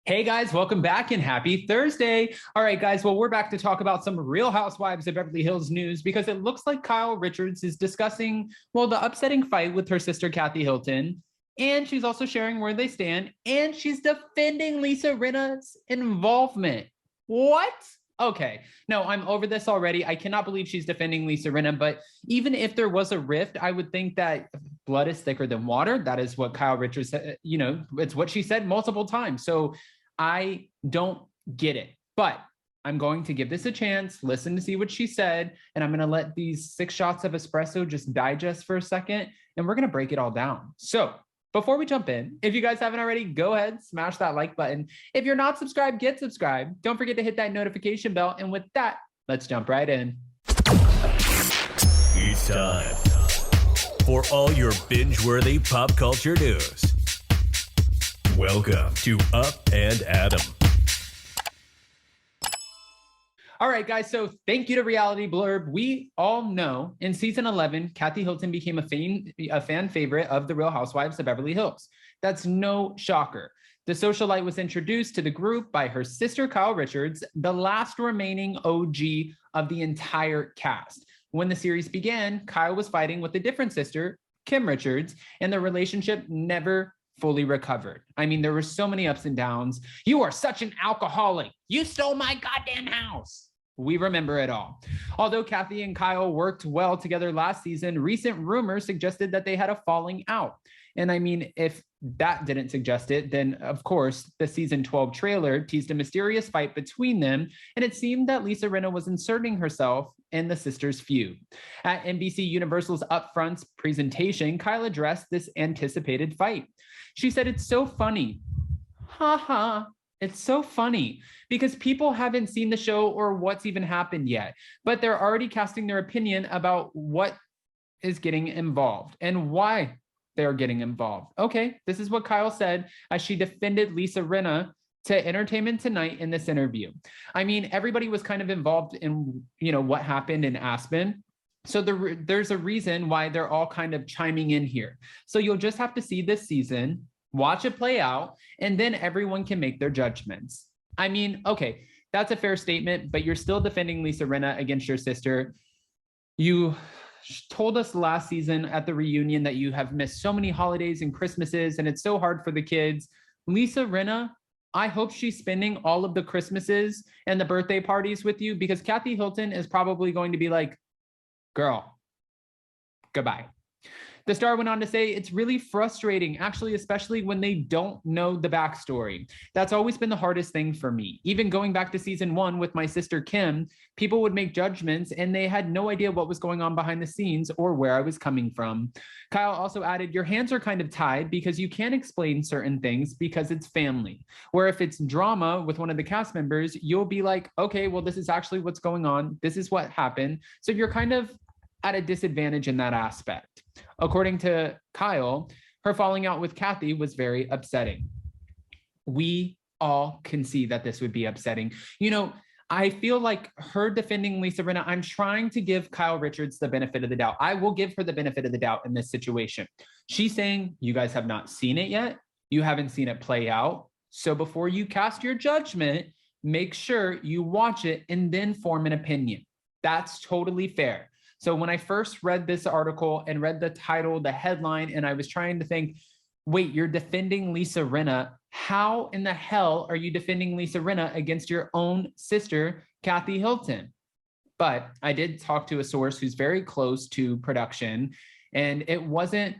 Hey guys, welcome back and happy Thursday. All right, guys, well, we're back to talk about some Real Housewives of Beverly Hills news because it looks like Kyle Richards is discussing, well, the upsetting fight with her sister, Kathy Hilton. And she's also sharing where they stand, and she's defending Lisa Rinna's involvement. What? Okay, no, I'm over this already. I cannot believe she's defending Lisa Rinna, but even if there was a rift, I would think that blood is thicker than water. That is what Kyle Richards said, it's what she said multiple times. So I don't get it, but I'm going to give this a chance, listen to see what she said, and I'm going to let these 6 shots of espresso just digest for a second, and we're going to break it all down. So before we jump in, if you guys haven't already, go ahead, smash that like button. If you're not subscribed, get subscribed. Don't forget to hit that notification bell. And with that, let's jump right in. It's time for all your binge-worthy pop culture news. Welcome to Up and Adam. All right, guys, so thank you to Reality Blurb. We all know in season 11, Kathy Hilton became a fan favorite of the Real Housewives of Beverly Hills. That's no shocker. The socialite was introduced to the group by her sister, Kyle Richards, the last remaining OG of the entire cast. When the series began, Kyle was fighting with a different sister, Kim Richards, and the relationship never fully recovered. I mean, there were so many ups and downs. You are such an alcoholic. You stole my goddamn house. We remember it all. Although Kathy and Kyle worked well together last season, recent rumors suggested that they had a falling out. And I mean, if that didn't suggest it, then of course, the season 12 trailer teased a mysterious fight between them, and it seemed that Lisa Rinna was inserting herself in the sisters' feud. At NBC Universal's Upfronts presentation, Kyle addressed this anticipated fight. She said, "It's so funny. Ha ha. It's so funny because people haven't seen the show or what's even happened yet, but they're already casting their opinion about what is getting involved and why they're getting involved." Okay, this is what Kyle said as she defended Lisa Rinna to Entertainment Tonight in this interview. I mean, everybody was kind of involved in, what happened in Aspen. So there's a reason why they're all kind of chiming in here. So you'll just have to see this season, watch it play out, and then everyone can make their judgments. I mean, okay, that's a fair statement, but you're still defending Lisa Rinna against your sister. You told us last season at the reunion that you have missed so many holidays and Christmases, and it's so hard for the kids. Lisa Rinna, I hope she's spending all of the Christmases and the birthday parties with you, because Kathy Hilton is probably going to be like, "Girl, goodbye." The star went on to say, "It's really frustrating, actually, especially when they don't know the backstory. That's always been the hardest thing for me. Even going back to season 1 with my sister Kim, people would make judgments and they had no idea what was going on behind the scenes or where I was coming from." Kyle also added, "Your hands are kind of tied because you can't explain certain things because it's family. Where if it's drama with one of the cast members, you'll be like, okay, well, this is actually what's going on. This is what happened." So you're kind of at a disadvantage in that aspect. According to Kyle, her falling out with Kathy was very upsetting. We all can see that this would be upsetting. I feel like her defending Lisa Rinna, I'm trying to give Kyle Richards the benefit of the doubt. I will give her the benefit of the doubt in this situation. She's saying, you guys have not seen it yet. You haven't seen it play out. So before you cast your judgment, make sure you watch it and then form an opinion. That's totally fair. So when I first read this article and read the title, the headline, and I was trying to think, wait, you're defending Lisa Rinna. How in the hell are you defending Lisa Rinna against your own sister, Kathy Hilton? But I did talk to a source who's very close to production, and it wasn't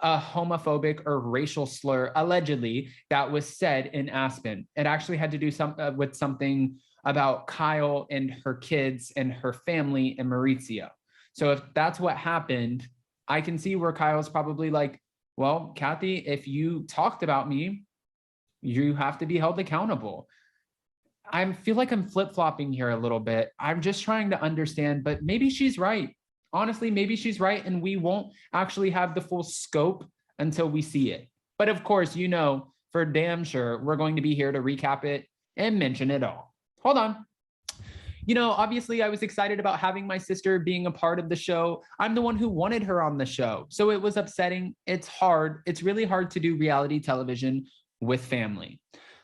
a homophobic or racial slur, allegedly, that was said in Aspen. It actually had to do with something about Kyle and her kids and her family in Maurizio. So if that's what happened, I can see where Kyle's probably like, well, Kathy, if you talked about me, you have to be held accountable. I feel like I'm flip-flopping here a little bit. I'm just trying to understand, but maybe she's right. Honestly, maybe she's right, and we won't actually have the full scope until we see it. But of course, for damn sure, we're going to be here to recap it and mention it all. Hold on. Obviously I was excited about having my sister being a part of the show. I'm the one who wanted her on the show. So it was upsetting. It's hard. It's really hard to do reality television with family.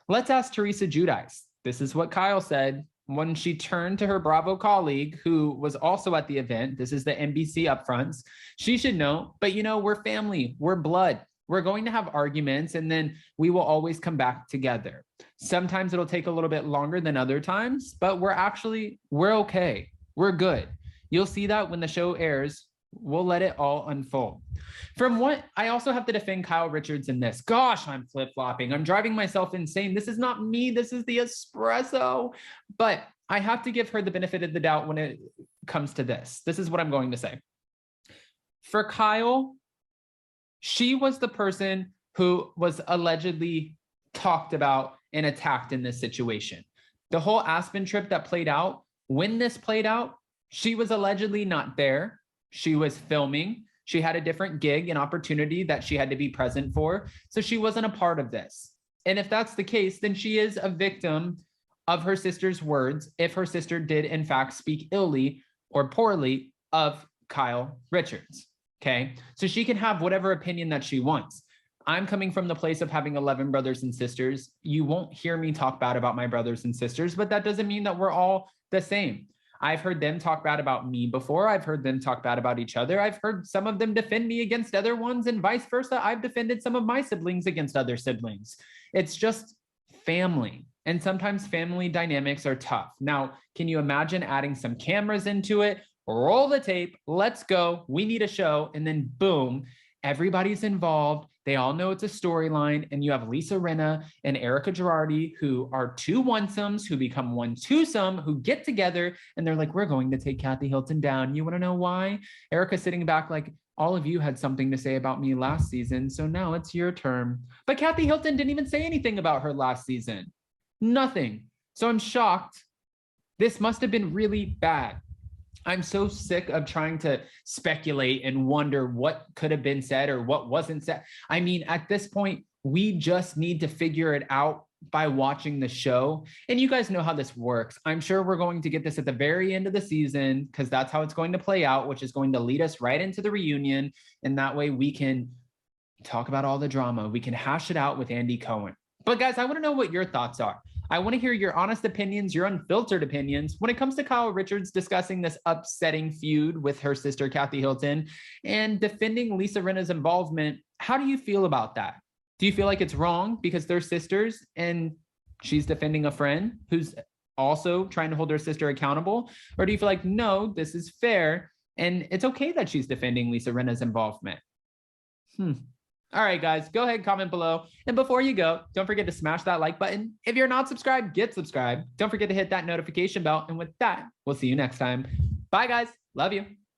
Let's ask Teresa Giudice. This is what Kyle said when she turned to her Bravo colleague, who was also at the event. This is the NBC upfronts. She should know, but we're family, we're blood. We're going to have arguments, and then we will always come back together. Sometimes it'll take a little bit longer than other times, but we're okay. We're good. You'll see that when the show airs. We'll let it all unfold. From what I also have to defend Kyle Richards in this. Gosh, I'm flip-flopping. I'm driving myself insane. This is not me. This is the espresso. But I have to give her the benefit of the doubt when it comes to this. This is what I'm going to say. For Kyle, she was the person who was allegedly talked about and attacked in this situation. The whole Aspen trip that played out, when this played out, she was allegedly not there. She was filming. She had a different gig and opportunity that she had to be present for. So she wasn't a part of this. And if that's the case, then she is a victim of her sister's words if her sister did in fact speak illy or poorly of Kyle Richards. Okay, so she can have whatever opinion that she wants. I'm coming from the place of having 11 brothers and sisters. You won't hear me talk bad about my brothers and sisters, but that doesn't mean that we're all the same. I've heard them talk bad about me before. I've heard them talk bad about each other. I've heard some of them defend me against other ones, and vice versa. I've defended some of my siblings against other siblings. It's just family. And sometimes family dynamics are tough. Now, can you imagine adding some cameras into it? Roll the tape, let's go, we need a show, and then boom, everybody's involved. They all know it's a storyline, and you have Lisa Rinna and Erika Girardi, who are two onesomes who become one twosome, who get together, and they're like, we're going to take Kathy Hilton down. You want to know why? Erika's sitting back like, all of you had something to say about me last season, so now it's your turn. But Kathy Hilton didn't even say anything about her last season. Nothing. So I'm shocked. This must have been really bad. I'm so sick of trying to speculate and wonder what could have been said or what wasn't said. I mean, at this point, we just need to figure it out by watching the show. And you guys know how this works. I'm sure we're going to get this at the very end of the season because that's how it's going to play out, which is going to lead us right into the reunion. And that way we can talk about all the drama. We can hash it out with Andy Cohen. But guys, I want to know what your thoughts are. I want to hear your honest opinions, your unfiltered opinions when it comes to Kyle Richards discussing this upsetting feud with her sister, Kathy Hilton, and defending Lisa Rinna's involvement. How do you feel about that? Do you feel like it's wrong because they're sisters and she's defending a friend who's also trying to hold her sister accountable? Or do you feel like, no, this is fair and it's okay that she's defending Lisa Rinna's involvement? All right, guys, go ahead, comment below. And before you go, don't forget to smash that like button. If you're not subscribed, get subscribed. Don't forget to hit that notification bell. And with that, we'll see you next time. Bye, guys. Love you.